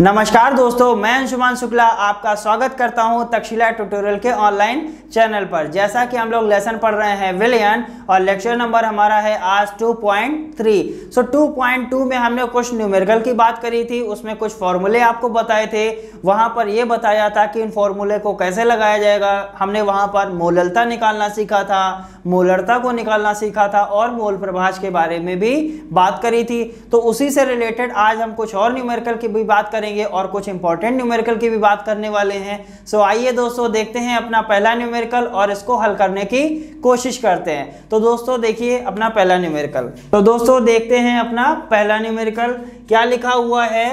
नमस्कार दोस्तों, मैं अंशुमान शुक्ला आपका स्वागत करता हूं तक्षशिला ट्यूटोरियल के ऑनलाइन चैनल पर। जैसा कि हम लोग लेसन पढ़ रहे हैं विलियन और लेक्चर नंबर हमारा है आज 2.3। सो 2.2 में हमने कुछ न्यूमेरिकल की बात करी थी, उसमें कुछ फॉर्मूले आपको बताए थे। वहां पर यह बताया था कि इन फॉर्मूले को कैसे लगाया जाएगा। हमने वहां पर मोललता निकालना सीखा था, मोलरता को निकालना सीखा था और मोल प्रभाज के बारे में भी बात करी थी। तो उसी से रिलेटेड आज हम कुछ और न्यूमेरिकल की भी बात करेंगे और कुछ इंपॉर्टेंट न्यूमेरिकल की भी बात करने वाले हैं। सो आइए दोस्तों देखते हैं अपना पहला न्यूमेरिकल और इसको हल करने की कोशिश करते हैं। तो दोस्तों देखिए अपना पहला न्यूमेरिकल। तो दोस्तों देखते हैं अपना पहला न्यूमेरिकल क्या लिखा हुआ है।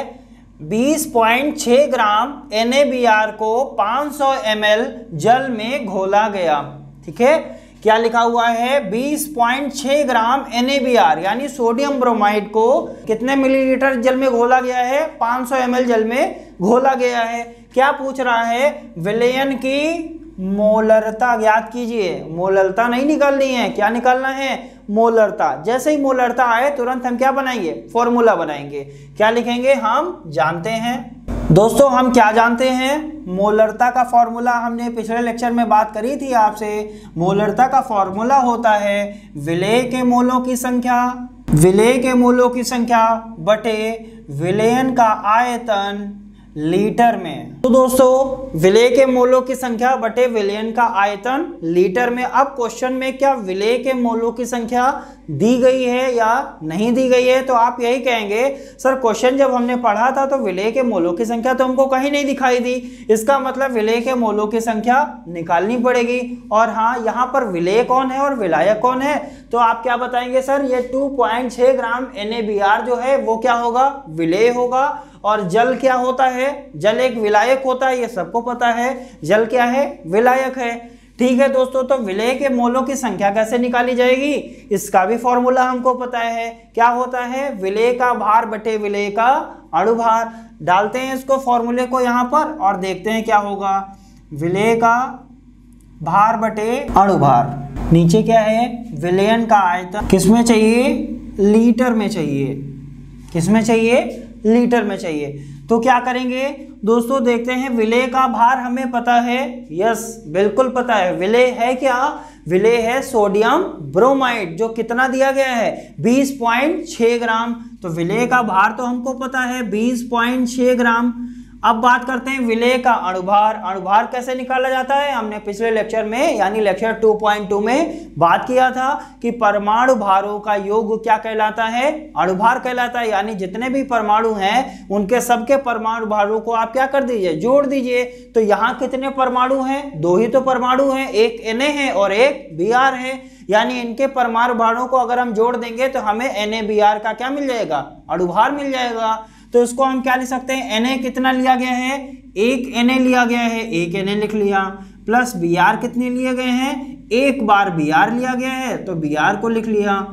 20.6 ग्राम NaBr को 500 ml जल में घोला गया। ठीक है, क्या लिखा हुआ है 20.6 ग्राम NaBr यानी सोडियम ब्रोमाइड को कितने मिलीलीटर जल में घोला गया है, 500 ml जल में घोला गया है। क्या पूछ रहा है, विलयन की मोलरता ज्ञात कीजिए। मोलरता नहीं निकालनी है, क्या निकालना है, मोलरता। जैसे ही मोलरता आए तुरंत हम क्या बनाएंगे, फॉर्मूला बनाएंगे। क्या लिखेंगे, हम जानते हैं। दोस्तों हम क्या जानते हैं, मोलरता का फॉर्मूला हमने पिछले लेक्चर में बात करी थी आपसे। मोलरता का फॉर्मूला होता है विलेय के मोलों की संख्या, विलेय के मोलों की संख्या बटे विलयन का आयतन लीटर में। तो दोस्तों विलेय के मोलों की संख्या बटे विलयन का आयतन लीटर में। अब क्वेश्चन में क्या विलेय के मोलों की संख्या दी गई है या नहीं दी गई है, तो आप यही कहेंगे सर क्वेश्चन जब हमने पढ़ा था तो विलेय के मोलों की संख्या तो हमको कहीं नहीं दिखाई दी। इसका मतलब विलेय के मोलों की संख्या निकालनी पड़ेगी। और हाँ, यहाँ पर विलेय कौन है और विलायक कौन है, तो आप क्या बताएंगे सर ये 2.6 ग्राम NaBr जो है वो क्या होगा, विलेय होगा। और जल क्या होता है, जल एक विलायक होता है, ये सबको पता है। जल क्या है, विलायक है। ठीक है दोस्तों, तो विलेय के मोलों की संख्या कैसे निकाली जाएगी, इसका भी फॉर्मूला हमको पता है। क्या होता है, विलेय का भार बटे विलेय का अणुभार। डालते हैं इसको फॉर्मूले को यहाँ पर और देखते हैं क्या होगा। विलेय का भार बटे अणुभार, नीचे क्या है, विलयन का आयतन। किसमें चाहिए, लीटर में चाहिए। किसमें चाहिए, लीटर में चाहिए। तो क्या करेंगे दोस्तों, देखते हैं विलेय का भार हमें पता है। यस बिल्कुल पता है। विलेय है क्या, विलेय है सोडियम ब्रोमाइड जो कितना दिया गया है 20.6 ग्राम। तो विलेय का भार तो हमको पता है 20.6 ग्राम। अब बात करते हैं विलेय का अणुभार। अणुभार कैसे निकाला जाता है, हमने पिछले लेक्चर में यानी लेक्चर 2.2 में बात किया था कि परमाणु भारों का योग क्या कहलाता है, अणुभार कहलाता है। यानी जितने भी परमाणु हैं उनके सबके परमाणु भारों को आप क्या कर दीजिए, जोड़ दीजिए। तो यहाँ कितने परमाणु हैं, दो ही तो परमाणु हैं, एक Na है और एक Br है। यानी इनके परमाणु भारों को अगर हम जोड़ देंगे तो हमें NaBr का क्या मिल जाएगा, अणुभार मिल जाएगा। तो इसको हम क्या लिख सकते हैं, Na कितना लिया गया है, एक Na लिया गया है, एक Na लिख लिया, प्लस Br कितने लिए गए हैं, एक बार Br लिया गया है तो Br को लिख लिया।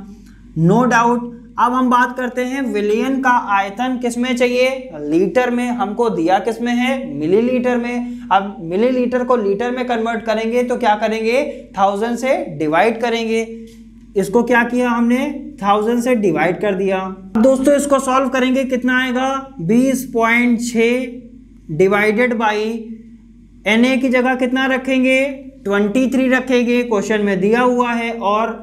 No doubt. अब हम बात करते हैं विलयन का आयतन किसमें चाहिए, लीटर में। हमको दिया किसमें है, मिलीलीटर में। अब मिलीलीटर को लीटर में कन्वर्ट करेंगे तो क्या करेंगे, 1000 से डिवाइड करेंगे। इसको क्या किया हमने, 1000 से डिवाइड कर दिया। अब दोस्तों इसको सॉल्व करेंगे, कितना आएगा 20.6 डिवाइडेड बाई Na की जगह कितना रखेंगे, 23 रखेंगे, क्वेश्चन में दिया हुआ है। और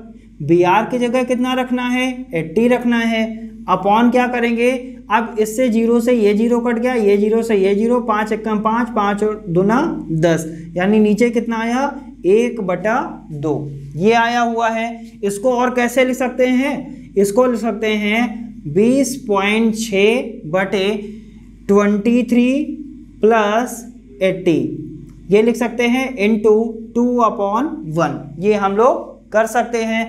Br की जगह कितना रखना है, 80 रखना है। अपॉन क्या करेंगे, अब इससे 0 से ये 0 कट गया, ये 0 से ये 0, 5 एकम 5, 5 और दूना 10, यानी नीचे कितना आया 1/2 ये आया हुआ है। इसको और कैसे लिख सकते हैं, इसको लिख सकते हैं 20.6 बटे 23 प्लस 80 ये लिख सकते हैं इंटू 2/1 ये हम लोग कर सकते हैं।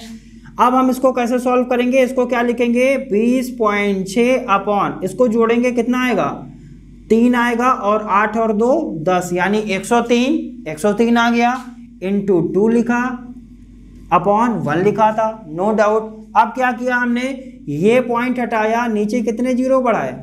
अब हम इसको कैसे सॉल्व करेंगे, इसको क्या लिखेंगे 20.6 अपॉन, इसको जोड़ेंगे कितना आएगा 3 आएगा और 8 और 2 10 यानी 103 आ गया, इंटू 2 लिखा, अपॉन 1 लिखा था। No doubt. अब क्या किया हमने, ये पॉइंट हटाया, नीचे कितने जीरो बढ़ाए,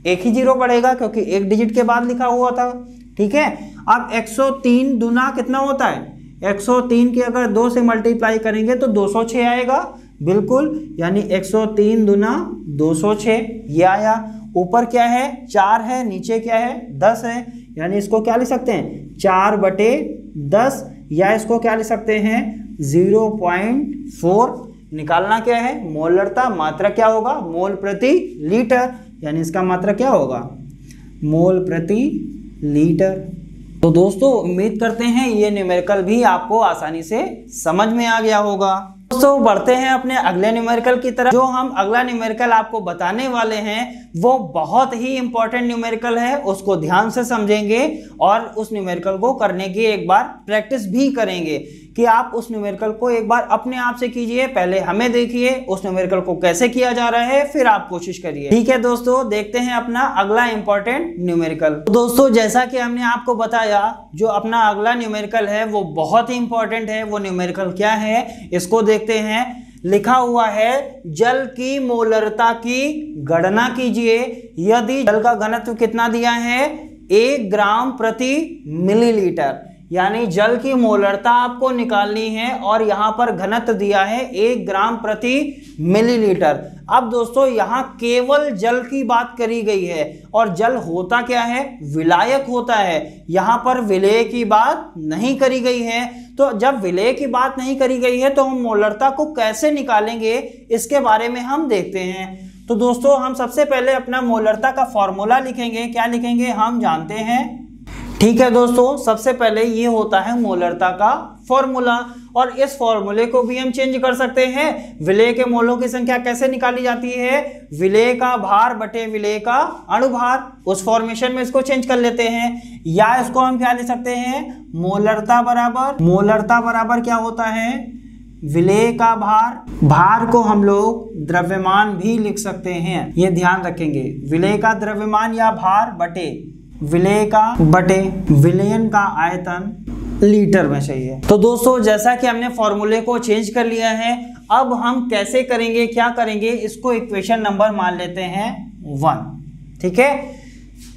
एक ही जीरो बढ़ेगा क्योंकि एक डिजिट के बाद लिखा हुआ था। ठीक है, अब 103 दुना कितना होता है, 103 की अगर 2 से मल्टीप्लाई करेंगे तो 206 आएगा। बिल्कुल, यानी 103 दुना 206 ये आया। ऊपर क्या है 4 है, नीचे क्या है 10 है, यानी इसको क्या लिख सकते हैं 4/10, या इसको क्या लिख सकते हैं 0.4। निकालना क्या है मोलरता, मात्रा क्या होगा मोल प्रति लीटर, यानी इसका मात्रा क्या होगा मोल प्रति लीटर। तो दोस्तों उम्मीद करते हैं ये न्यूमेरिकल भी आपको आसानी से समझ में आ गया होगा। दोस्तों बढ़ते हैं अपने अगले न्यूमेरिकल की तरफ। जो हम अगला न्यूमेरिकल आपको बताने वाले हैं वो बहुत ही इंपॉर्टेंट न्यूमेरिकल है, उसको ध्यान से समझेंगे और उस न्यूमेरिकल को करने की एक बार प्रैक्टिस भी करेंगे कि आप उस न्यूमेरिकल को एक बार अपने आप से कीजिए, पहले हमें देखिए उस न्यूमेरिकल को कैसे किया जा रहा है, फिर आप कोशिश करिए। ठीक है दोस्तों, देखते हैं अपना अगला इंपॉर्टेंट न्यूमेरिकल। दोस्तों जैसा कि हमने आपको बताया जो अपना अगला न्यूमेरिकल है वो बहुत ही इंपॉर्टेंट है। वो न्यूमेरिकल क्या है इसको देखते हैं। लिखा हुआ है जल की मोलरता की गणना कीजिए यदि जल का घनत्व कितना दिया है 1 ग्राम प्रति मिलीलीटर, यानी जल की मोलरता आपको निकालनी है और यहाँ पर घनत्व दिया है 1 ग्राम प्रति मिलीलीटर। अब दोस्तों यहाँ केवल जल की बात करी गई है और जल होता क्या है विलायक होता है, यहाँ पर विलेय की बात नहीं करी गई है। तो जब विलेय की बात नहीं करी गई है तो हम मोलरता को कैसे निकालेंगे इसके बारे में हम देखते हैं। तो दोस्तों हम सबसे पहले अपना मोलरता का फॉर्मूला लिखेंगे। क्या लिखेंगे हम जानते हैं। ठीक है दोस्तों, सबसे पहले ये होता है मोलरता का फॉर्मूला और इस फॉर्मूले को भी हम चेंज कर सकते हैं। विलेय के मोलों की संख्या कैसे निकाली जाती है विलेय का भार बटे विलेय का अणुभार, उस फॉर्मेशन में इसको चेंज कर लेते हैं। या इसको हम क्या ले सकते हैं मोलरता बराबर क्या होता है विलेय का भार, भार को हम लोग द्रव्यमान भी लिख सकते हैं, ये ध्यान रखेंगे। विलेय का द्रव्यमान या भार बटे विलेय का बटे विलयन का आयतन लीटर में चाहिए। तो दोस्तों जैसा कि हमने फॉर्मूले को चेंज कर लिया है, अब हम कैसे करेंगे क्या करेंगे इसको इक्वेशन नंबर मान लेते हैं 1। ठीक है,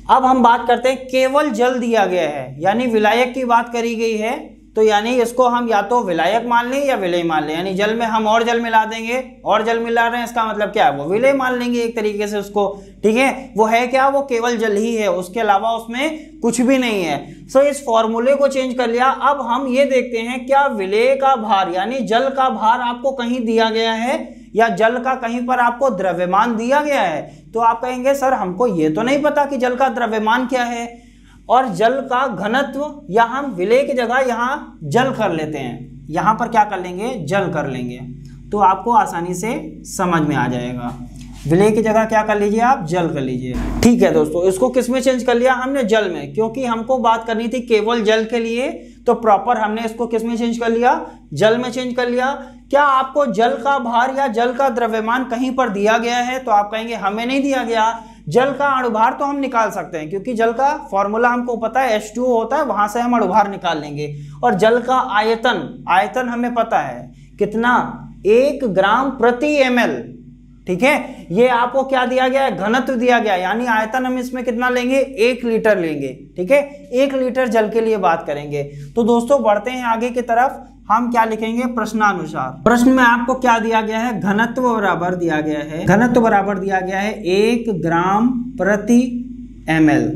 अब हम बात करते हैं केवल जल दिया गया है यानी विलायक की बात करी गई है, तो यानी इसको हम या तो विलायक मान लें या विलेय मान लें, यानी जल में हम और जल मिला देंगे, और जल मिला रहे हैं इसका मतलब क्या है वो विलेय मान लेंगे एक तरीके से उसको। ठीक है, वो है क्या वो केवल जल ही है, उसके अलावा उसमें कुछ भी नहीं है। सो इस फॉर्मूले को चेंज कर लिया। अब हम ये देखते हैं क्या विलेय का भार यानी जल का भार आपको कहीं दिया गया है या जल का कहीं पर आपको द्रव्यमान दिया गया है। तो आप कहेंगे सर हमको ये तो नहीं पता कि जल का द्रव्यमान क्या है और जल का घनत्व, या हम विलेय की जगह यहाँ जल कर लेते हैं, यहाँ पर क्या कर लेंगे जल कर लेंगे, तो आपको आसानी से समझ में आ जाएगा। विलेय की जगह क्या कर लीजिए आप जल कर लीजिए। ठीक है दोस्तों, इसको किस में चेंज कर लिया हमने जल में, क्योंकि हमको बात करनी थी केवल जल के लिए, तो प्रॉपर हमने इसको किस में चेंज कर लिया जल में चेंज कर लिया। क्या आपको जल का भार या जल का द्रव्यमान कहीं पर दिया गया है, तो आप कहेंगे हमें नहीं दिया गया। जल का अणुभार तो हम निकाल सकते हैं क्योंकि जल का फॉर्मूला हमको पता है H2O होता है, वहां से हम अणुभार निकाल लेंगे। और जल का आयतन हमें पता है कितना 1 ग्राम प्रति ml। ठीक है, ये आपको क्या दिया गया है घनत्व दिया गया, यानी आयतन हम इसमें कितना लेंगे 1 लीटर लेंगे। ठीक है, 1 लीटर जल के लिए बात करेंगे। तो दोस्तों बढ़ते हैं आगे की तरफ, हम क्या लिखेंगे प्रश्नानुसार। प्रश्न में आपको क्या दिया गया है घनत्व बराबर दिया गया है, घनत्व बराबर दिया गया है 1 ग्राम प्रति ml।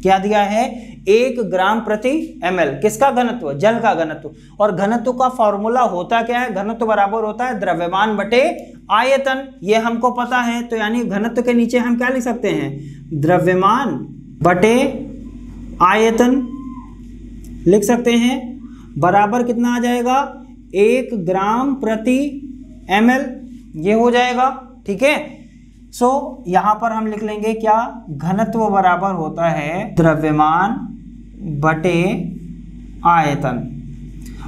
क्या दिया है 1 ग्राम प्रति ml, किसका घनत्व जल का घनत्व। और घनत्व का फॉर्मूला होता क्या है घनत्व बराबर होता है द्रव्यमान बटे आयतन, ये हमको पता है। तो यानी घनत्व के नीचे हम क्या लिख सकते हैं द्रव्यमान बटे आयतन लिख सकते हैं, बराबर कितना आ जाएगा 1 ग्राम प्रति ml, ये हो जाएगा। ठीक है, सो यहां पर हम लिख लेंगे क्या घनत्व बराबर होता है द्रव्यमान बटे आयतन।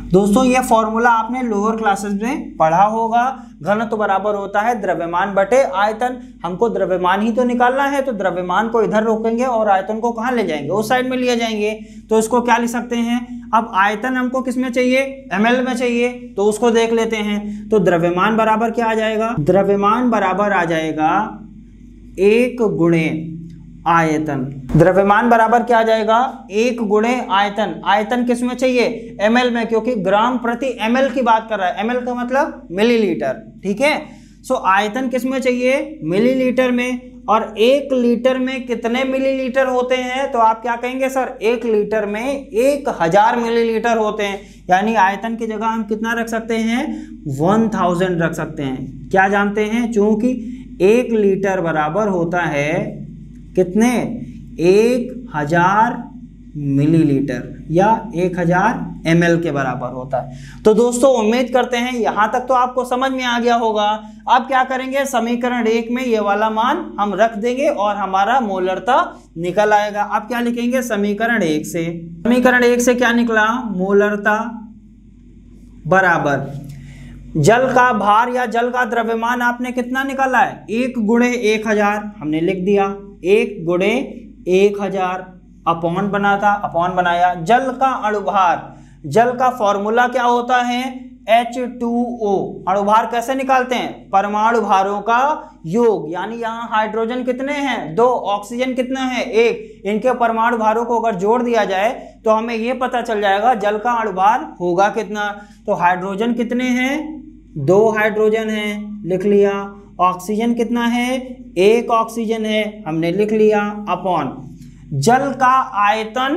दोस्तों ये फॉर्मूला आपने लोअर क्लासेस में पढ़ा होगा, घनत्व बराबर होता है द्रव्यमान बटे आयतन। हमको द्रव्यमान ही तो निकालना है, तो द्रव्यमान को इधर रोकेंगे और आयतन को कहाँ ले जाएंगे उस साइड में लिए जाएंगे। तो इसको क्या लिख सकते हैं, अब आयतन हमको किस में चाहिए ml में चाहिए, तो उसको देख लेते हैं। तो द्रव्यमान बराबर क्या आ जाएगा, द्रव्यमान बराबर आ जाएगा 1 गुणे आयतन। द्रव्यमान बराबर क्या आ जाएगा 1 गुणे आयतन। आयतन किस में चाहिए ml में, क्योंकि ग्राम प्रति ml की बात कर रहा है, ml का मतलब मिलीलीटर। ठीक है, सो आयतन किस में चाहिए, मिलीलीटर में। और 1 लीटर में कितने मिलीलीटर होते हैं, तो आप क्या कहेंगे सर, 1 लीटर में 1000 मिलीलीटर होते हैं। यानी आयतन की जगह हम कितना रख सकते हैं, 1000 रख सकते हैं। क्या जानते हैं, चूंकि 1 लीटर बराबर होता है कितने, 1000 मिलीलीटर या 1000 ml के बराबर होता है। तो दोस्तों उम्मीद करते हैं यहां तक तो आपको समझ में आ गया होगा। अब क्या करेंगे, समीकरण 1 में ये वाला मान हम रख देंगे और हमारा मोलरता निकल आएगा। अब क्या लिखेंगे, समीकरण 1 से, समीकरण 1 से क्या निकला, मोलरता बराबर जल का भार या जल का द्रव्यमान आपने कितना निकाला है, 1 गुणे 1000 हमने लिख दिया, 1 गुणे 1000 अपॉन बना था, अपॉन बनाया। जल का अणुभार, जल का फॉर्मूला क्या होता है, H2O। अणुभार कैसे निकालते हैं, परमाणु भारों का योग। यानी यहाँ हाइड्रोजन कितने हैं, 2, ऑक्सीजन कितना है, 1। इनके परमाणु भारों को अगर जोड़ दिया जाए तो हमें ये पता चल जाएगा जल का अणुभार होगा कितना। तो हाइड्रोजन कितने हैं, 2 हाइड्रोजन हैं, लिख लिया। ऑक्सीजन कितना है, 1 ऑक्सीजन है, हमने लिख लिया, अपॉन जल का आयतन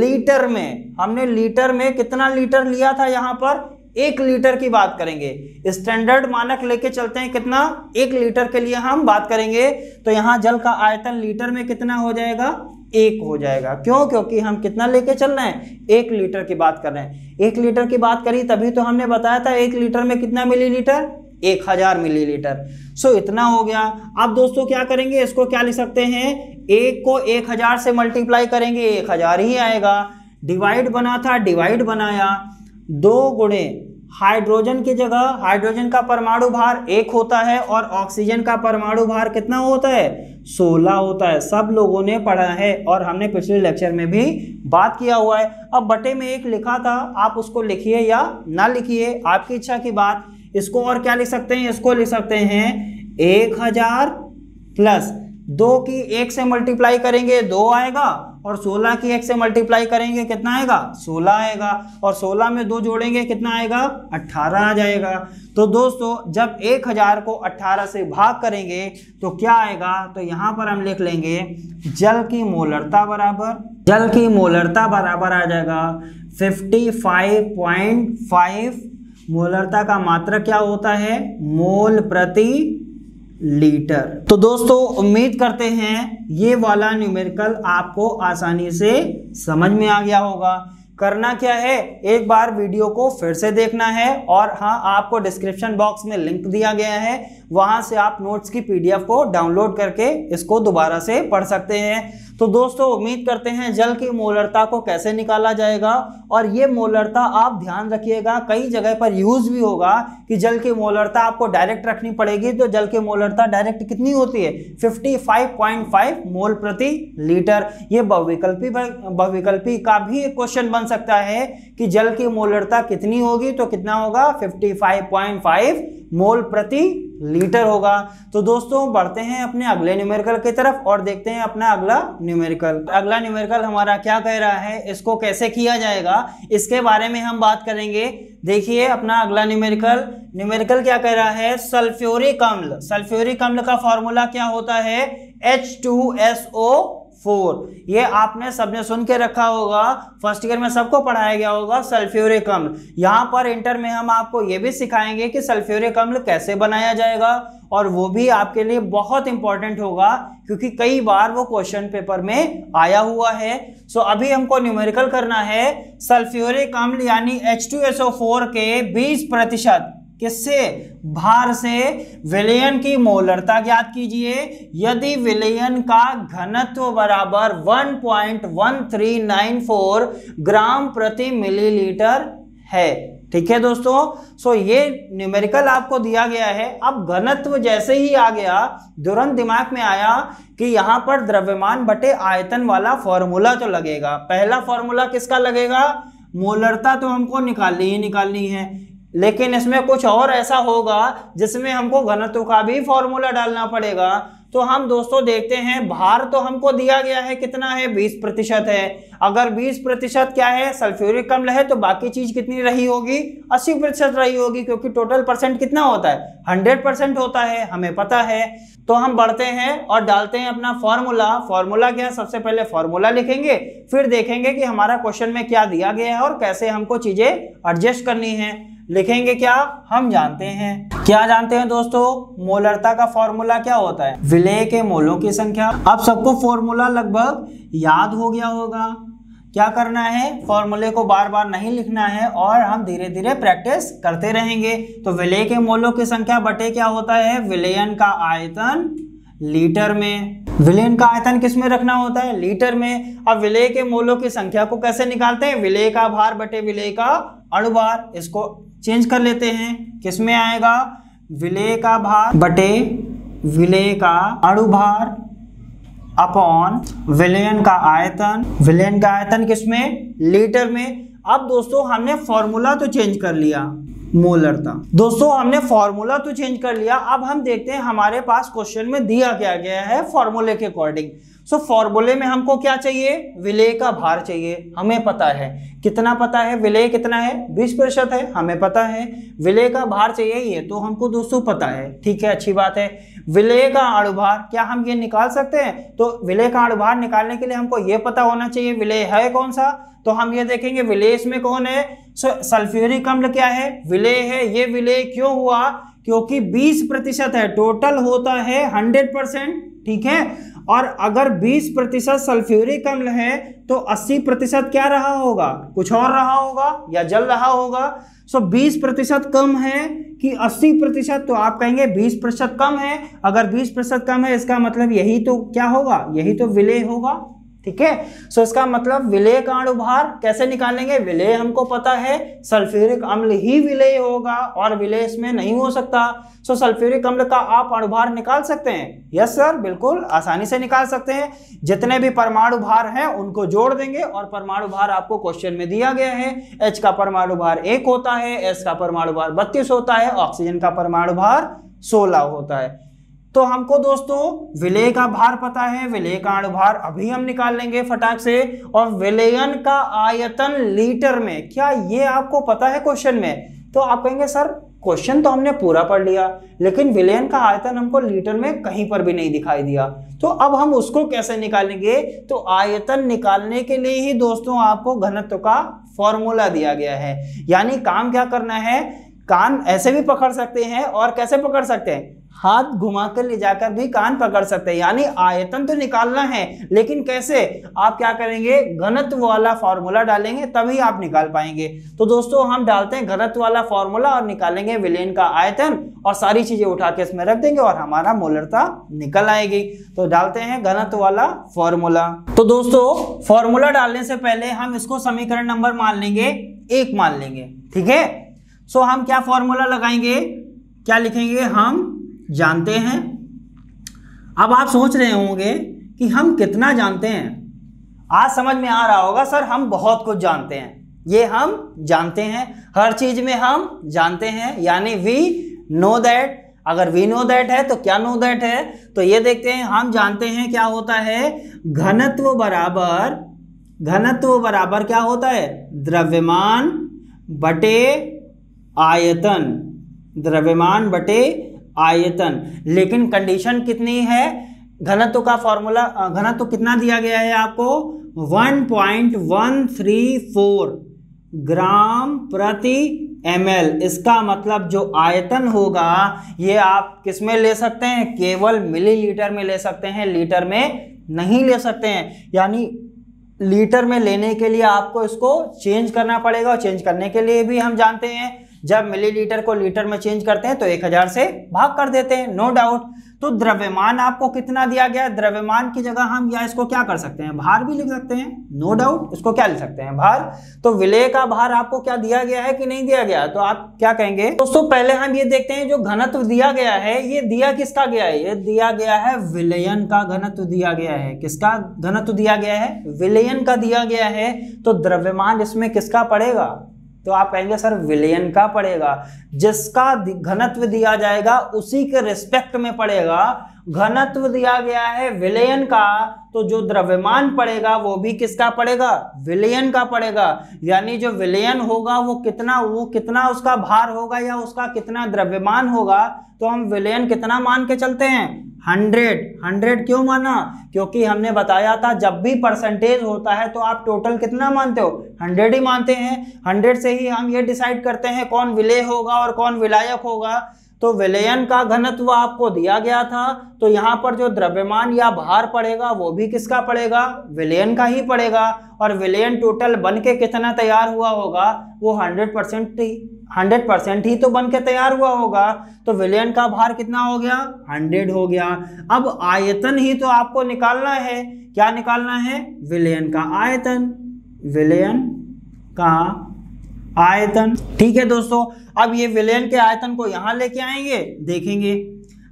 लीटर में, हमने लीटर में कितना लीटर लिया था, यहाँ पर 1 लीटर की बात करेंगे। स्टैंडर्ड मानक लेके चलते हैं, कितना, 1 लीटर के लिए हम बात करेंगे। तो यहाँ जल का आयतन लीटर में कितना हो जाएगा, 1 हो जाएगा। क्यों, क्योंकि हम कितना लेके चल रहे हैं, 1 लीटर की बात कर रहे हैं। 1 लीटर की बात करी तभी तो हमने बताया था 1 लीटर में कितना मिलीलीटर, 1000 मिलीलीटर। सो इतना हो गया। अब दोस्तों क्या करेंगे, इसको क्या लिख सकते हैं, 1 को 1000 से मल्टीप्लाई करेंगे 1000 ही आएगा। डिवाइड बना था, डिवाइड बनाया, 2 गुणे हाइड्रोजन की जगह, हाइड्रोजन का परमाणु भार 1 होता है और ऑक्सीजन का परमाणु भार कितना होता है, 16 होता है। सब लोगों ने पढ़ा है और हमने पिछले लेक्चर में भी बात किया हुआ है। अब बटे में 1 लिखा था, आप उसको लिखिए या ना लिखिए, आपकी इच्छा की बात। इसको और क्या लिख सकते हैं, इसको लिख सकते हैं 1000 प्लस 2 की 1 से मल्टीप्लाई करेंगे 2 आएगा, और 16 की 1 से मल्टीप्लाई करेंगे कितना आएगा, 16 आएगा, और 16 में 2 जोड़ेंगे कितना आएगा, 18 आ जाएगा। तो दोस्तों जब 1000 को 18 से भाग करेंगे तो क्या आएगा, तो यहाँ पर हम लिख लेंगे जल की मोलरता बराबर, जल की मोलरता बराबर आ जाएगा 55.5। मोलरता का मात्रक क्या होता है, मोल प्रति लीटर। तो दोस्तों उम्मीद करते हैं ये वाला न्यूमेरिकल आपको आसानी से समझ में आ गया होगा। करना क्या है, एक बार वीडियो को फिर से देखना है, और हाँ आपको डिस्क्रिप्शन बॉक्स में लिंक दिया गया है, वहां से आप नोट्स की PDF को डाउनलोड करके इसको दोबारा से पढ़ सकते हैं। तो दोस्तों उम्मीद करते हैं जल की मोलरता को कैसे निकाला जाएगा, और ये मोलरता आप ध्यान रखिएगा कई जगह पर यूज भी होगा कि जल की मोलरता आपको डायरेक्ट रखनी पड़ेगी। तो जल की मोलरता डायरेक्ट कितनी होती है, 55.5 मोल प्रति लीटर। ये बहुविकल्पी का भी एक क्वेश्चन बन सकता है कि जल की मोलरता कितनी होगी, तो कितना होगा, 55.5 मोल प्रति लीटर होगा। तो दोस्तों बढ़ते हैं अपने अगले न्यूमेरिकल की तरफ और देखते हैं अपना अगला न्यूमेरिकल। अगला न्यूमेरिकल हमारा क्या कह रहा है, इसको कैसे किया जाएगा इसके बारे में हम बात करेंगे। देखिए अपना अगला न्यूमेरिकल क्या कह रहा है, सल्फ्यूरिक अम्ल। सल्फ्यूरिक अम्ल का फॉर्मूला क्या होता है, H2SO4। ये आपने सबने सुन के रखा होगा, फर्स्ट ईयर में सबको पढ़ाया गया होगा सल्फ्यूरिक अम्ल। यहाँ पर इंटर में हम आपको ये भी सिखाएंगे कि सल्फ्यूरिक अम्ल कैसे बनाया जाएगा, और वो भी आपके लिए बहुत इंपॉर्टेंट होगा क्योंकि कई बार वो क्वेश्चन पेपर में आया हुआ है। सो अभी हमको न्यूमेरिकल करना है सल्फ्यूरिक अम्ल यानी H2SO4 के 20% किससे, भार से विलयन की मोलरता ज्ञात कीजिए। यदि विलयन का घनत्व बराबर 1.1394 ग्राम प्रति मिलीलीटर है। ठीक है दोस्तों, सो ये न्यूमेरिकल आपको दिया गया है। अब घनत्व जैसे ही आ गया, तुरंत दिमाग में आया कि यहाँ पर द्रव्यमान बटे आयतन वाला फॉर्मूला तो लगेगा। पहला फॉर्मूला किसका लगेगा, मोलरता तो हमको निकालनी है, लेकिन इसमें कुछ और ऐसा होगा जिसमें हमको घनत्व का भी फॉर्मूला डालना पड़ेगा। तो हम दोस्तों देखते हैं भार तो हमको दिया गया है कितना है 20% है। अगर 20% क्या है सल्फ्यूरिक अम्ल है तो बाकी चीज कितनी रही होगी 80% रही होगी, क्योंकि टोटल परसेंट कितना होता है 100% होता है, हमें पता है। तो हम बढ़ते हैं और डालते हैं अपना फॉर्मूला क्या है, सबसे पहले फॉर्मूला लिखेंगे, फिर देखेंगे कि हमारा क्वेश्चन में क्या दिया गया है और कैसे हमको चीजें एडजस्ट करनी है। लिखेंगे क्या, हम जानते हैं, क्या जानते हैं दोस्तों, मोलरता का फॉर्मूला क्या होता है विलेय के मोलों की संख्या। अब सबको फॉर्मूला लगभग याद हो गया होगा। क्या करना है, फॉर्मूले को बार बार नहीं लिखना है और हम धीरे धीरे प्रैक्टिस करते रहेंगे। तो विलेय के मोलों की संख्या बटे क्या होता है विलयन का आयतन लीटर में। विलयन का आयतन किस में रखना होता है लीटर में। अब विलेय के मोलों की संख्या को कैसे निकालते हैं, विलेय का भार बटे विलेय का अणुभार। इसको चेंज कर लेते हैं, किस में आएगा विलेय का भार बटे विलेय का अणुभार अपॉन विलयन का आयतन। विलयन का आयतन किसमें लीटर में। अब दोस्तों हमने फॉर्मूला तो चेंज कर लिया मोलरता, दोस्तों हमने फॉर्मूला तो चेंज कर लिया। अब हम देखते हैं हमारे पास क्वेश्चन में दिया क्या गया है फॉर्मूले के अकॉर्डिंग। सो फॉर्मूले में हमको क्या चाहिए विलेय का भार चाहिए, हमें पता है कितना, पता है विलेय कितना है 20% है, हमें पता है। विलेय का भार चाहिए ये तो हमको दोस्तों पता है, ठीक है अच्छी बात है। विलेय का अणुभार क्या हम ये निकाल सकते हैं, तो विलेय का अणुभार निकालने के लिए हमको ये पता होना चाहिए विलेय है कौन सा। तो हम ये देखेंगे विलेय इसमें कौन है, सल्फ्यूरिक अम्ल क्या है विलेय है। ये विलेय क्यों हुआ, क्योंकि 20% है, टोटल होता है 100%, ठीक है। और अगर 20% सल्फ्यूरिक अम्ल है तो 80% क्या रहा होगा, कुछ और रहा होगा या जल रहा होगा। सो 20% कम है कि 80%, तो आप कहेंगे 20% कम है। अगर 20% कम है इसका मतलब यही तो क्या होगा, यही तो विलेय होगा, ठीक है। सो इसका मतलब विलेय का अणुभार कैसे निकालेंगे, विलेय हमको पता है सल्फ्यूरिक अम्ल ही विलेय होगा और विलेय इसमें नहीं हो सकता। सो सल्फ्यूरिक अम्ल का आप अणुभार निकाल सकते हैं, यस सर बिल्कुल आसानी से निकाल सकते हैं। जितने भी परमाणु भार हैं उनको जोड़ देंगे और परमाणु भार आपको क्वेश्चन में दिया गया है। H का परमाणु भार 1 होता है, S का परमाणु भार 32 होता है, ऑक्सीजन का परमाणु भार 16 होता है। तो हमको दोस्तों विलेय का भार पता है, विलेय का अणुभार अभी हम निकाल लेंगे फटाक से। और विलयन का आयतन लीटर में, क्या ये आपको पता है क्वेश्चन में। तो आप कहेंगे सर क्वेश्चन तो हमने पूरा पढ़ लिया लेकिन विलयन का आयतन हमको लीटर में कहीं पर भी नहीं दिखाई दिया, तो अब हम उसको कैसे निकालेंगे। तो आयतन निकालने के लिए ही दोस्तों आपको घनत्व का फॉर्मूला दिया गया है। यानी काम क्या करना है, कान ऐसे भी पकड़ सकते हैं और कैसे पकड़ सकते हैं, हाथ घुमाकर ले जाकर भी कान पकड़ सकते हैं। यानी आयतन तो निकालना है लेकिन कैसे, आप क्या करेंगे घनत्व वाला फॉर्मूला डालेंगे तभी आप निकाल पाएंगे। तो दोस्तों हम डालते हैं घनत्व वाला फॉर्मूला और निकालेंगे विलयन का आयतन और सारी चीजें उठा के इसमें रख देंगे और हमारा मोलरता निकल आएगी। तो डालते हैं घनत्व वाला फॉर्मूला। तो दोस्तों फॉर्मूला डालने से पहले हम इसको समीकरण नंबर मान लेंगे 1 मान लेंगे, ठीक है। सो हम क्या फॉर्मूला लगाएंगे, क्या लिखेंगे, हम जानते हैं। अब आप सोच रहे होंगे कि हम कितना जानते हैं, आज समझ में आ रहा होगा सर हम बहुत कुछ जानते हैं। ये हम जानते हैं, हर चीज में हम जानते हैं, यानी वी नो दैट। अगर वी नो दैट है तो क्या नो दैट है, तो ये देखते हैं हम जानते हैं क्या होता है घनत्व बराबर क्या होता है द्रव्यमान बटे आयतन, द्रव्यमान बटे आयतन। लेकिन कंडीशन कितनी है, घनत्व का फॉर्मूला, घनत्व कितना दिया गया है आपको 1.134 ग्राम प्रति ml। इसका मतलब जो आयतन होगा ये आप किस में ले सकते हैं, केवल मिलीलीटर में ले सकते हैं, लीटर में नहीं ले सकते हैं। यानी लीटर में लेने के लिए आपको इसको चेंज करना पड़ेगा और चेंज करने के लिए भी हम जानते हैं जब मिलीलीटर को लीटर में चेंज करते हैं तो 1000 से भाग कर देते हैं, नो डाउट। तो द्रव्यमान आपको कितना दिया गया है, द्रव्यमान की जगह हम या इसको क्या कर सकते हैं भार भी लिख सकते हैं, नो डाउट। इसको क्या लिख सकते हैं भार। तो विलेय का भार आपको क्या दिया गया है कि नहीं दिया गया, तो आप क्या कहेंगे दोस्तों। पहले हम ये देखते हैं जो घनत्व दिया गया है ये दिया किसका गया है, ये दिया गया है विलयन का घनत्व दिया गया है। किसका घनत्व दिया गया है, विलयन का दिया गया है। तो द्रव्यमान इसमें किसका पड़ेगा, तो आप कहेंगे सर विलयन का पड़ेगा। जिसका घनत्व दिया जाएगा उसी के रिस्पेक्ट में पड़ेगा घनत्व दिया गया है विलयन का, तो जो द्रव्यमान पड़ेगा वो भी किसका पड़ेगा, विलयन का पड़ेगा। यानी जो विलयन होगा वो कितना उसका भार होगा या उसका कितना द्रव्यमान होगा, तो हम विलयन कितना मान के चलते हैं, 100 क्यों माना, क्योंकि हमने बताया था जब भी परसेंटेज होता है तो आप टोटल कितना मानते हो, 100 ही मानते हैं। 100 से ही हम ये डिसाइड करते हैं कौन विलेय होगा और कौन विलायक होगा। तो विलयन का घनत्व आपको दिया गया था, तो यहाँ पर जो द्रव्यमान या भार पड़ेगा वो भी किसका पड़ेगा, विलयन का ही पड़ेगा। और विलयन टोटल बन के कितना तैयार हुआ होगा, वो 100% ही तो बन के तैयार हुआ होगा। तो विलयन का भार कितना हो गया, 100 हो गया। अब आयतन ही तो आपको निकालना है, क्या निकालना है, विलयन का आयतन, विलयन का आयतन। ठीक है दोस्तों, अब ये विलयन के आयतन को यहां लेके आएंगे, देखेंगे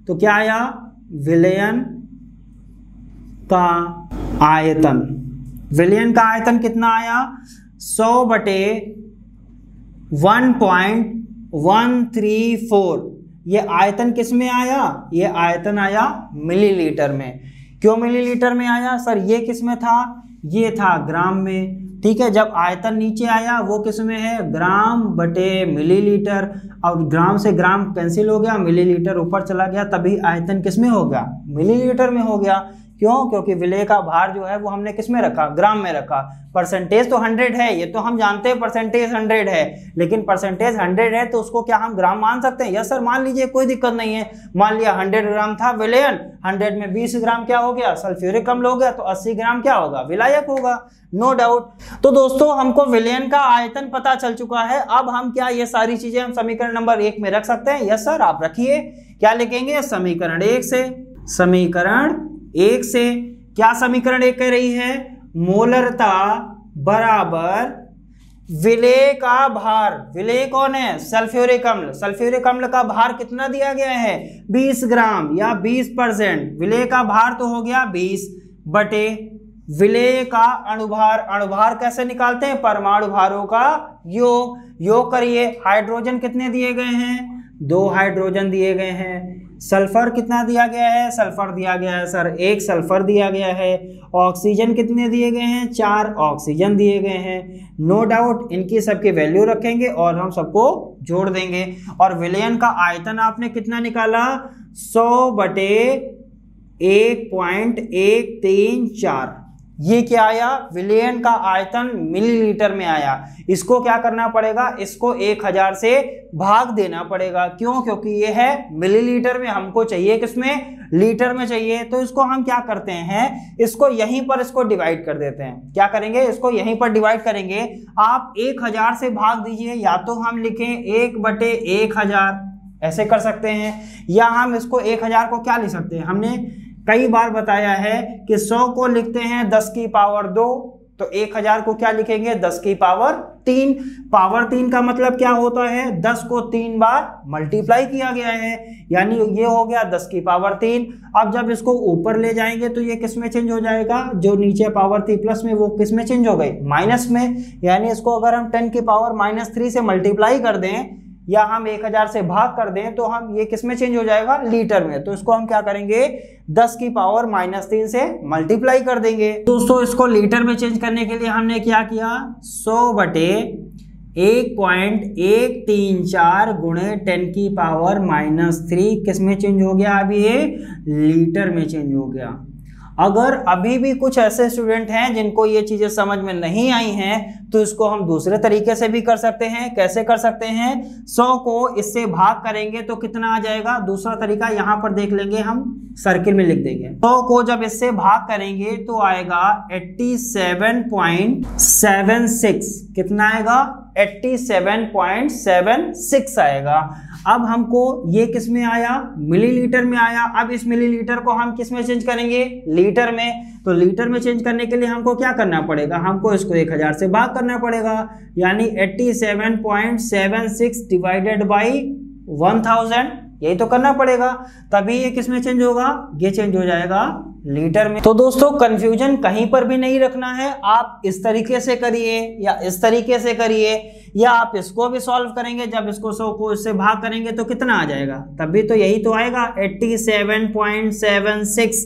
तो क्या आया, विलयन का आयतन, विलयन का आयतन कितना आया, 100/1.134। ये आयतन किस में आया, ये आयतन आया मिलीलीटर में। क्यों मिलीलीटर में आया सर, ये किस में था, ये था ग्राम में। ठीक है, जब आयतन नीचे आया वो किस में है, ग्राम बटे मिलीलीटर। और ग्राम से ग्राम कैंसिल हो गया, मिलीलीटर ऊपर चला गया, तभी आयतन किस में हो गया, मिलीलीटर में हो गया। क्यों, क्योंकि विलेय का भार जो है वो हमने किस में रखा, ग्राम में रखा। परसेंटेज तो 100 है, ये तो हम जानते हैं परसेंटेज 100 है, लेकिन परसेंटेज 100 है तो उसको क्या हम ग्राम मान सकते हैं, यस सर मान लीजिए, कोई दिक्कत नहीं है। मान लिया 100 ग्राम था विलयन, 100 में 20 ग्राम क्या हो गया, सल्फ्यूरिक अम्ल हो गया, तो 80 ग्राम क्या होगा, विलायक होगा, नो डाउट। तो दोस्तों हमको विलयन का आयतन पता चल चुका है। अब हम क्या ये सारी चीजें हम समीकरण नंबर 1 में रख सकते हैं, यस सर आप रखिए। क्या लिखेंगे, समीकरण 1 से, समीकरण 1 से क्या समीकरण 1 कह रही है, मोलरता बराबर विलेय का भार। विलेय कौन है, सल्फ्यूरिक अम्ल। सल्फ्यूरिक अम्ल का भार कितना दिया गया है, 20 ग्राम या 20%। विलेय का भार तो हो गया 20 बटे विलेय का अणुभार। अणुभार कैसे निकालते हैं, परमाणु भारों का योग। योग करिए, हाइड्रोजन कितने दिए गए हैं, 2 हाइड्रोजन दिए गए हैं। सल्फर कितना दिया गया है, सल्फर दिया गया है सर 1 सल्फर दिया गया है। ऑक्सीजन कितने दिए गए हैं, 4 ऑक्सीजन दिए गए हैं। नो डाउट इनकी सबकी वैल्यू रखेंगे और हम सबको जोड़ देंगे। और विलयन का आयतन आपने कितना निकाला, 100/1.134। ये क्या आया, विलयन का आयतन मिलीलीटर में आया। इसको क्या करना पड़ेगा, इसको 1000 से भाग देना पड़ेगा। क्यों, क्योंकि ये है मिलीलीटर में, हमको चाहिए किसमें, लीटर में चाहिए। तो इसको हम क्या करते हैं, इसको यहीं पर इसको डिवाइड कर देते हैं। क्या करेंगे, इसको यहीं पर डिवाइड करेंगे। आप 1000 से भाग दीजिए, या तो हम लिखें 1/1000 ऐसे कर सकते हैं, या हम इसको 1000 को क्या लिख सकते हैं, हमने कई बार बताया है कि 100 को लिखते हैं 10 की पावर 2, तो 1000 को क्या लिखेंगे, 10 की पावर 3। पावर 3 का मतलब क्या होता है, 10 को 3 बार मल्टीप्लाई किया गया है, यानी ये हो गया 10 की पावर 3। अब जब इसको ऊपर ले जाएंगे तो ये किस में चेंज हो जाएगा, जो नीचे पावर थी प्लस में वो किस में चेंज हो गई, माइनस में। यानी इसको अगर हम 10 की पावर -3 से मल्टीप्लाई कर दें या हम 1000 से भाग कर दें तो हम ये किस में चेंज हो जाएगा, लीटर में। तो इसको हम क्या करेंगे, 10 की पावर -3 से मल्टीप्लाई कर देंगे। दोस्तों इसको लीटर में चेंज करने के लिए हमने क्या किया, 100/1.134 गुणे 10 की पावर -3 किस में चेंज हो गया, अभी ये लीटर में चेंज हो गया। अगर अभी भी कुछ ऐसे स्टूडेंट हैं जिनको ये चीजें समझ में नहीं आई हैं, तो इसको हम दूसरे तरीके से भी कर सकते हैं। कैसे कर सकते हैं, 100 को इससे भाग करेंगे तो कितना आ जाएगा, दूसरा तरीका यहाँ पर देख लेंगे, हम सर्किल में लिख देंगे। 100 को जब इससे भाग करेंगे तो आएगा 87.76। कितना आएगा, 87.76 आएगा। अब हमको ये किस में आया, मिलीलीटर में आया। अब इस मिलीलीटर को हम किस में चेंज करेंगे, लीटर में। तो लीटर में चेंज करने के लिए हमको क्या करना पड़ेगा, हमको इसको 1000 से भाग करना पड़ेगा, यानी 87.76 डिवाइडेड बाई 1000 यही तो करना पड़ेगा, तभी ये किस में चेंज होगा, ये चेंज हो जाएगा लीटर में। तो दोस्तों कंफ्यूजन कहीं पर भी नहीं रखना है, आप इस तरीके से करिए या इस तरीके से करिए, या आप इसको भी सॉल्व करेंगे, जब इसको 100 को इससे भाग करेंगे तो कितना आ जाएगा, तभी तो यही तो आएगा 87.76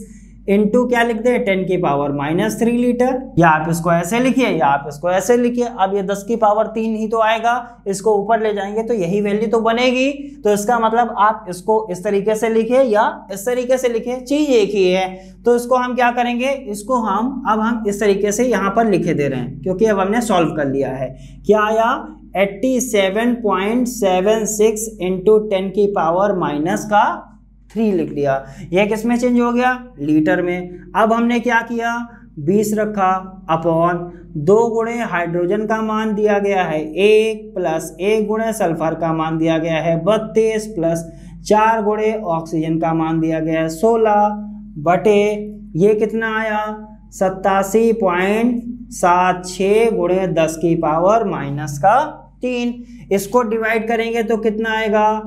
इंटू क्या लिख दे 10 की पावर -3 लीटर, या आप इसको ऐसे लिखिए या आप इसको ऐसे लिखिए। अब ये 10 की पावर 3 ही तो आएगा, इसको ऊपर ले जाएंगे तो यही वैल्यू तो बनेगी। तो इसका मतलब आप इसको इस तरीके से लिखिए या इस तरीके से लिखिए, चीज एक ही है। तो इसको हम क्या करेंगे, इसको हम इस तरीके से यहाँ पर लिखे दे रहे हैं, क्योंकि अब हमने सॉल्व कर लिया है। क्या आया 87.76 इंटू 10 की पावर -3 लिख दिया। यह किस में चेंज हो गया, लीटर में। अब हमने क्या किया, 20 रखा अपॉन 2 गुणे हाइड्रोजन का मान दिया गया है 1 प्लस 1 गुणे सल्फर का मान दिया गया है 32 प्लस 4 गुणे ऑक्सीजन का मान दिया गया है 16 बटे ये कितना आया 87.76 गुणे 10 की पावर -3। इसको डिवाइड करेंगे तो कितना आएगा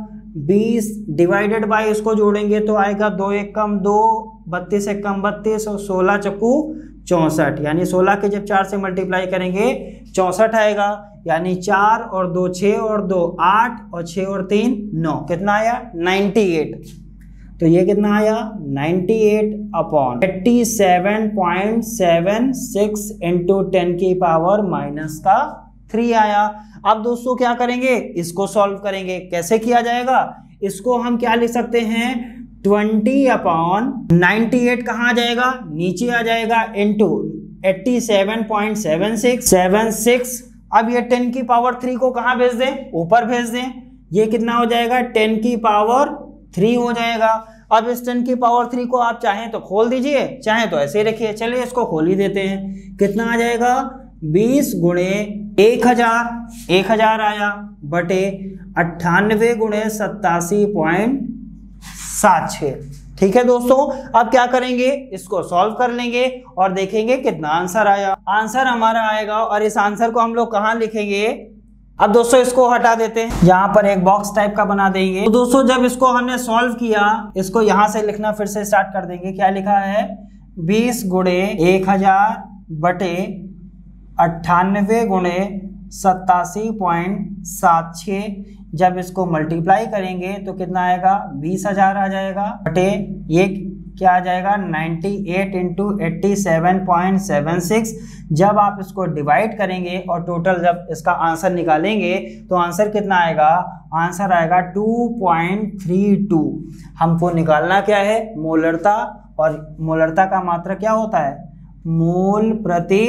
20 डिवाइडेड बाय इसको जोड़ेंगे तो आएगा 2 एक कम 2, 32 एक कम 32 और 16 चक्कू 64, यानी 16 के जब 4 से मल्टीप्लाई करेंगे 64 आएगा, यानी 4 और 2 6 और 2 8 और 6 और 3 9, कितना आया 98। तो ये कितना आया 98 अपॉन 87.76 इंटू 10 की पावर -3 आया। अब दोस्तों क्या करेंगे, इसको सॉल्व करेंगे। कैसे किया जाएगा, इसको हम क्या लिख सकते हैं 20 अपॉन 98 कहाँ आ जाएगा, नीचे आ जाएगा, इंटू 87.76। अब ये 10 की पावर 3 को कहाँ भेज दें, ऊपर भेज दें। ये कितना हो जाएगा 10 की पावर 3 हो जाएगा। अब इस 10 की पावर 3 को आप चाहें तो खोल दीजिए, चाहें तो ऐसे ही रखिए। चलिए इसको खोल ही देते हैं। कितना आ जाएगा 20 गुणे 1000 आया बटे 98 गुणे 87.76। ठीक है दोस्तों, अब क्या करेंगे, इसको सॉल्व कर लेंगे और देखेंगे कितना आंसर आया। आंसर हमारा आएगा और इस आंसर को हम लोग कहाँ लिखेंगे। अब दोस्तों इसको हटा देते हैं, यहाँ पर एक बॉक्स टाइप का बना देंगे। तो दोस्तों जब इसको हमने सॉल्व किया, इसको यहाँ से लिखना फिर से स्टार्ट कर देंगे। क्या लिखा है 20 गुणे 1000 बटे 98 गुणे 87.76। जब इसको मल्टीप्लाई करेंगे तो कितना आएगा 20,000 आ जाएगा बटे ये क्या आ जाएगा 98 इंटू 87.76। जब आप इसको डिवाइड करेंगे और टोटल जब इसका आंसर निकालेंगे तो आंसर कितना आएगा, आंसर आएगा 2.32। हमको निकालना क्या है मोलरता, और मोलरता का मात्रा क्या होता है मोल प्रति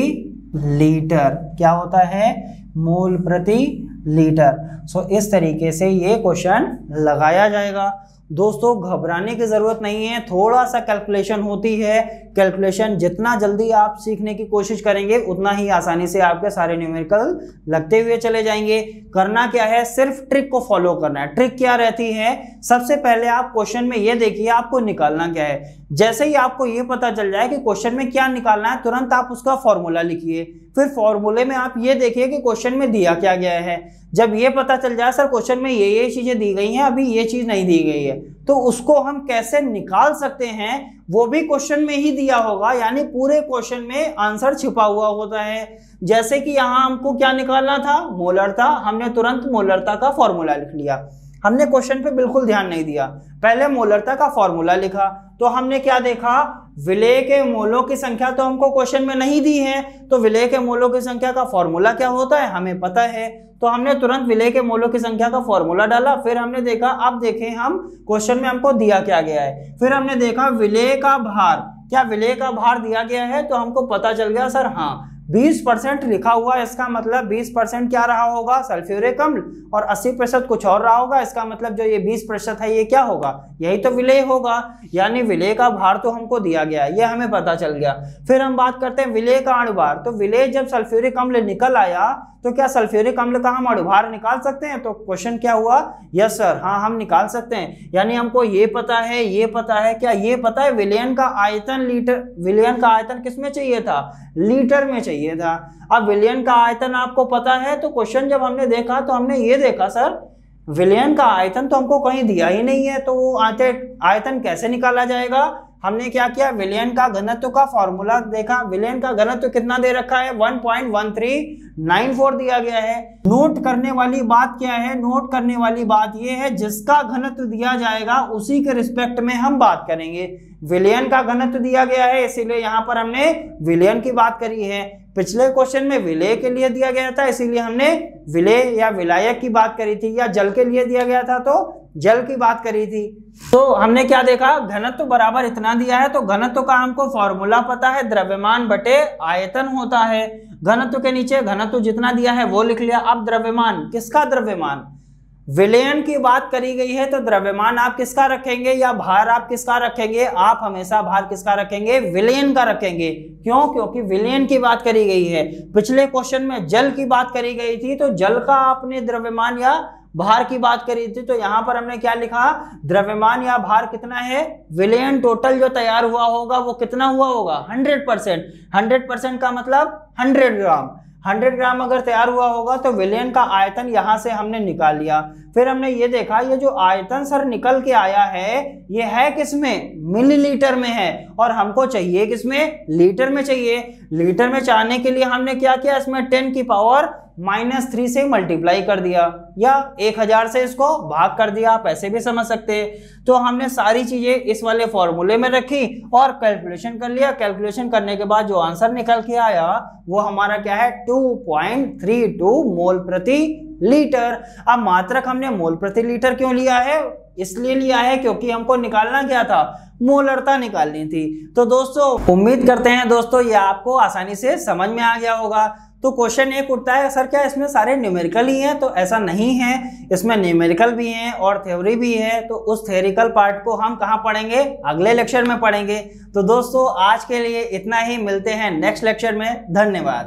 लीटर। क्या होता है मोल प्रति लीटर। सो इस तरीके से ये क्वेश्चन लगाया जाएगा। दोस्तों घबराने की जरूरत नहीं है, थोड़ा सा कैलकुलेशन होती है। कैलकुलेशन जितना जल्दी आप सीखने की कोशिश करेंगे उतना ही आसानी से आपके सारे न्यूमेरिकल लगते हुए चले जाएंगे। करना क्या है, सिर्फ ट्रिक को फॉलो करना है। ट्रिक क्या रहती है, सबसे पहले आप क्वेश्चन में ये देखिए आपको निकालना क्या है। जैसे ही आपको ये पता चल जाए कि क्वेश्चन में क्या निकालना है, तुरंत आप उसका फॉर्मूला लिखिए। फिर फॉर्मूले में आप ये देखिए कि क्वेश्चन में दिया क्या गया है। जब ये पता चल जाए सर क्वेश्चन में ये चीजें दी गई हैं, अभी ये चीज नहीं दी गई है, तो उसको हम कैसे निकाल सकते हैं वो भी क्वेश्चन में ही दिया होगा। यानी पूरे क्वेश्चन में आंसर छिपा हुआ होता है। जैसे कि यहाँ हमको क्या निकालना था मोलरता, हमने तुरंत मोलरता का फॉर्मूला लिख लिया। हमने क्वेश्चन पे बिल्कुल ध्यान नहीं दिया, पहले मोलरता का फॉर्मूला लिखा। तो हमने क्या देखा, विलेय के मोलों की संख्या तो हमको क्वेश्चन में नहीं दी है, तो विलेय के मोलों की संख्या का फॉर्मूला क्या होता है हमें पता है। तो हमने तुरंत विलेय के मोलों की संख्या का फॉर्मूला डाला। फिर हमने देखा, अब देखें हम क्वेश्चन में हमको दिया क्या गया है। फिर हमने देखा विलेय का भार, क्या विलेय का भार दिया गया है, तो हमको पता चल गया सर हाँ 20% लिखा हुआ है, इसका मतलब 20% क्या रहा होगा सल्फ्यूरिक अम्ल, और 80% कुछ और रहा होगा। इसका मतलब जो ये 20% है ये क्या होगा, यही तो विलेय होगा। यानी विलेय का भार तो हमको दिया गया है, ये हमें पता चल गया। फिर हम बात करते हैं विलेय का अणुभार। तो विलेय जब सल्फ्यूरिक अम्ल निकल आया तो क्या सल्फ्यूरिक अम्ल का हम अणुभार निकाल सकते हैं। तो क्वेश्चन क्या हुआ, यस सर हाँ हम निकाल सकते हैं। यानी हमको ये पता है, ये पता है, क्या ये पता है विलयन का आयतन लीटर, विलयन का आयतन किस में चाहिए था, लीटर में चाहिए था। अब विलयन का आयतन आपको पता है, तो क्वेश्चन जब हमने देखा तो हमने ये देखा सर विलयन का आयतन तो हमको कहीं दिया ही नहीं है, तो वो आयतन कैसे निकाला जाएगा। हमने क्या किया, विलयन का घनत्व का फॉर्मूला देखा। विलयन का घनत्व कितना दे रखा है, 1.1394 दिया गया है। नोट करने वाली बात क्या है, नोट करने वाली बात ये है जिसका घनत्व दिया जाएगा उसी के रिस्पेक्ट में हम बात करेंगे। विलयन का घनत्व दिया गया है, इसीलिए यहाँ पर हमने विलयन की बात करी है। पिछले क्वेश्चन में विलेय के लिए दिया गया था, इसीलिए हमने विलेय या विलायक की बात करी थी, या जल के लिए दिया गया था तो जल की बात करी थी। तो हमने क्या देखा, घनत्व बराबर इतना दिया है, तो घनत्व का हमको फॉर्मूला पता है, द्रव्यमान बटे आयतन होता है। घनत्व के नीचे घनत्व जितना दिया है वो लिख लिया। अब द्रव्यमान, किसका द्रव्यमान, विलयन की बात करी गई है, तो द्रव्यमान आप किसका रखेंगे या भार आप किसका रखेंगे, आप हमेशा भार किसका रखेंगे, विलयन का रखेंगे। क्यों, क्योंकि विलयन की बात करी गई है। पिछले क्वेश्चन में जल की बात करी गई थी, तो जल का आपने द्रव्यमान या भार की बात करी थी, तो यहां पर हमने क्या लिखा, द्रव्यमान या भार कितना है, विलयन टोटल जो तैयार हुआ होगा वो कितना हुआ होगा, 100%। 100% का मतलब 100 ग्राम। 100 ग्राम अगर तैयार हुआ होगा तो विलयन का आयतन यहां से हमने निकाल लिया। फिर हमने ये देखा, ये जो आयतन सर निकल के आया है ये है किसमें, मिलीलीटर में है, और हमको चाहिए किसमें, लीटर में चाहिए। लीटर में चाहने के लिए हमने क्या किया, इसमें 10 की पावर -3 से मल्टीप्लाई कर दिया, या 1000 से इसको भाग कर दिया, आप ऐसे भी समझ सकते हैं। तो हमने सारी चीजें इस वाले फॉर्मूले में रखी और कैलकुलेशन कर लिया। कैलकुलेशन करने के बाद जो आंसर निकल के आया वो हमारा क्या है, 2.32 मोल प्रति लीटर। अब मात्रक हमने मोल प्रति लीटर क्यों लिया है, इसलिए लिया है क्योंकि हमको निकालना क्या था, मोलरता निकालनी थी। तो दोस्तों उम्मीद करते हैं दोस्तों ये आपको आसानी से समझ में आ गया होगा। तो क्वेश्चन एक उठता है, सर क्या इसमें सारे न्यूमेरिकल ही हैं, तो ऐसा नहीं है, इसमें न्यूमेरिकल भी हैं और थ्योरी भी है। तो उस थ्योरिकल पार्ट को हम कहाँ पढ़ेंगे, अगले लेक्चर में पढ़ेंगे। तो दोस्तों आज के लिए इतना ही, मिलते हैं नेक्स्ट लेक्चर में। धन्यवाद।